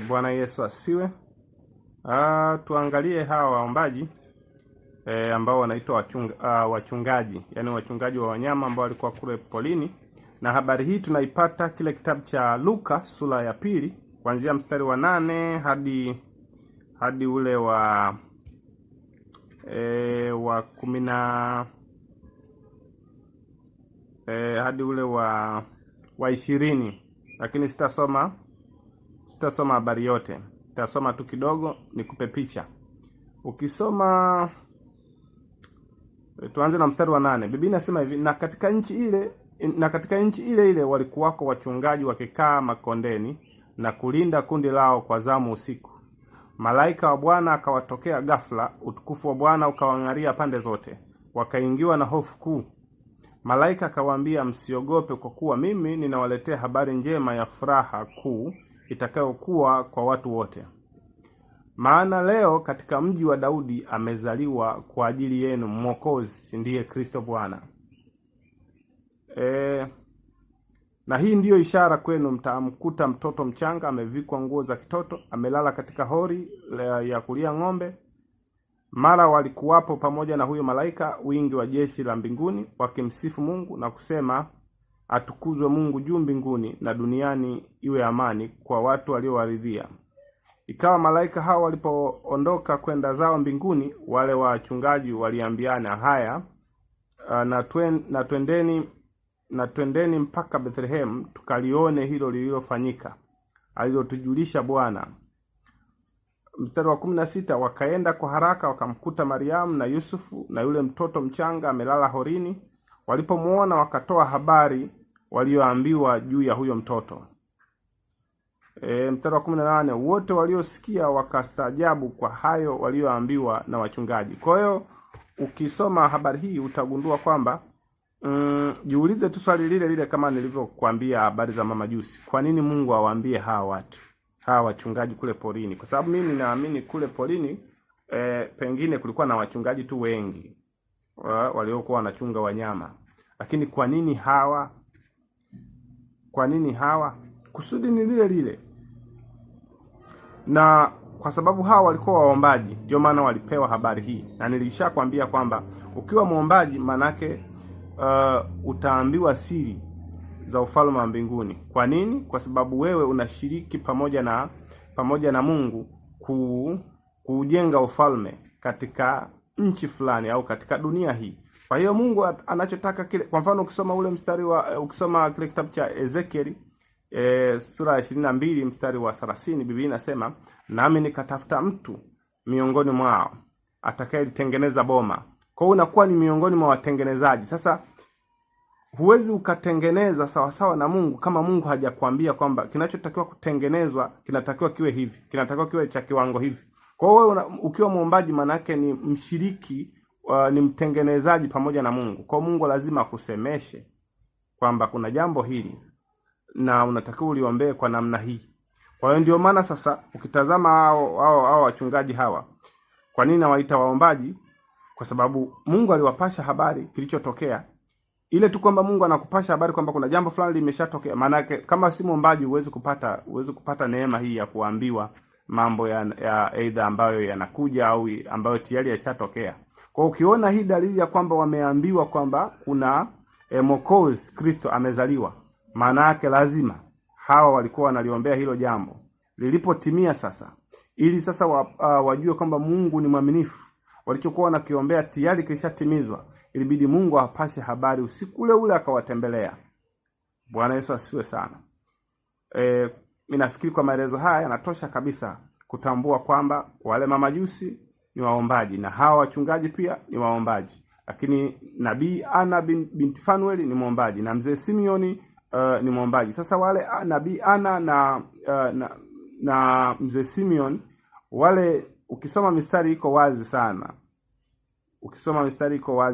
Bwana Yesu asifiwe. Tuangalie hawa waombaji ambao wanaitwa wachungaji, yani wachungaji wa wanyama ambao walikuwa kule polini. Na habari hii tunaipata kile kitabu cha Luka sura ya 2 kuanzia mstari wa 8 hadi ule wa 10 hadi ule wa 20, lakini sitasoma habari yote. Nitasoma tu kidogo nikupe picha. Ukisoma tuanze na mstari wa 8. Biblia inasema hivi: na katika nchi ile walikuwako wachungaji wakikaa makondeni na kulinda kundi lao kwa zamu usiku. Malaika wa Bwana akawatokea ghafla, utukufu wa Bwana ukawang'aria pande zote, wakaingiwa na hofu kuu. Malaika akawaambia, msiogope, kwa kuwa mimi ninawaletea habari njema ya furaha kuu itakayokuwa kwa watu wote. Maana leo katika mji wa Daudi amezaliwa kwa ajili yenu Mwokozi, ndiye Kristo Bwana. Na hii ndiyo ishara kwenu, mtamkuta mtoto mchanga amevikwa nguo za kitoto, amelala katika hori ya kulia ng'ombe. Mara walikuwapo pamoja na huyo malaika wingi wa jeshi la mbinguni, wakimsifu Mungu na kusema, atukuzwe Mungu juu mbinguni, na duniani iwe amani kwa watu waliowaridhia. Ikawa malaika hao walipoondoka kwenda zao mbinguni, wale wachungaji waliambiana, haya, na twendeni mpaka Bethlehem tukalione hilo lililofanyika, alilotujulisha Bwana. Mstari wa 16, wakaenda kwa haraka wakamkuta Mariamu na Yusufu na yule mtoto mchanga amelala horini. Walipomuona wakatoa habari walioambiwa juu ya huyo mtoto. Mstari wa 18, wote waliosikia wakastaajabu kwa hayo walioambiwa na wachungaji. Kwa hiyo ukisoma habari hii utagundua kwamba jiulize tu swali lile kama nilivyokuambia habari za mama Jusi. Kwa nini Mungu awaambie hawa wachungaji kule porini? Kwa sababu mimi naamini kule porini pengine kulikuwa na wachungaji tu wengi waliokuwa wanachunga wanyama. Lakini kwa nini hawa? Kusudi ni lile. Na kwa sababu hawa walikuwa waombaji, ndio maana walipewa habari hii. Na nilishakwambia kwamba ukiwa muombaji manake utaambiwa siri za ufalme wa mbinguni. Kwa nini? Kwa sababu wewe unashiriki pamoja na Mungu kuujenga ufalme katika nchi fulani au katika dunia hii. Kwa hiyo Mungu anachotaka kile, kwa mfano ukisoma kile kitabu cha Ezekieli sura ya 22 mstari wa 30, Biblia inasema, nami nikatafuta mtu miongoni mwao atakayelitengeneza boma. Kwa hiyo unakuwa ni miongoni mwa watengenezaji. Sasa huwezi ukatengeneza sawasawa na Mungu kama Mungu hajakwambia kwamba kinachotakiwa kutengenezwa kinatakiwa kiwe hivi, kinatakiwa kiwe cha kiwango hivi. Kwa hiyo ukiwa muombaji manake ni mshiriki, ni mtengenezaji pamoja na Mungu. Kwa Mungu lazima akusemeshe kwamba kuna jambo hili na unatakiwa uliombee kwa namna hii. Kwa hiyo ndio maana sasa ukitazama hao wachungaji hawa, kwa nini nawaita waombaji? Kwa sababu Mungu aliwapasha habari kilichotokea. Ile tu kwamba Mungu anakupasha habari kwamba kuna jambo fulani limeshatokea, maana yake kama si muombaji huwezi kupata neema hii ya kuambiwa mambo ya aidha ambayo yanakuja au ambayo tayari yashatokea. Kwa ukiona hii dalili ya kwamba wameambiwa kwamba kuna Mwokozi Kristo amezaliwa, maana yake lazima hawa walikuwa wanaliombea hilo jambo lilipotimia sasa, ili sasa wajue kwamba Mungu ni mwaminifu. Walichokuwa wanakiombea tayari kishatimizwa, ilibidi Mungu apashe habari usiku ule akawatembelea. Bwana Yesu asifiwe sana. Mimi nafikiri kwa maelezo haya yanatosha kabisa kutambua kwamba wale mamajusi ni waombaji na hawa wachungaji pia ni waombaji. Lakini nabii Ana binti Fanuel ni muombaji na mzee Simeoni ni muombaji. Sasa wale nabii Ana na mzee Simeon, wale ukisoma mistari iko wazi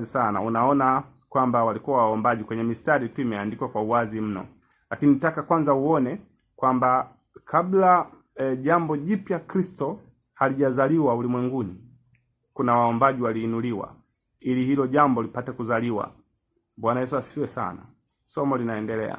sana, unaona kwamba walikuwa waombaji. Kwenye mistari tu imeandikwa kwa uwazi mno. Lakini nitaka kwanza uone kwamba kabla jambo jipya Kristo halijazaliwa ulimwenguni, kuna waombaji waliinuliwa ili hilo jambo lipate kuzaliwa. Bwana Yesu asifiwe sana. Somo linaendelea.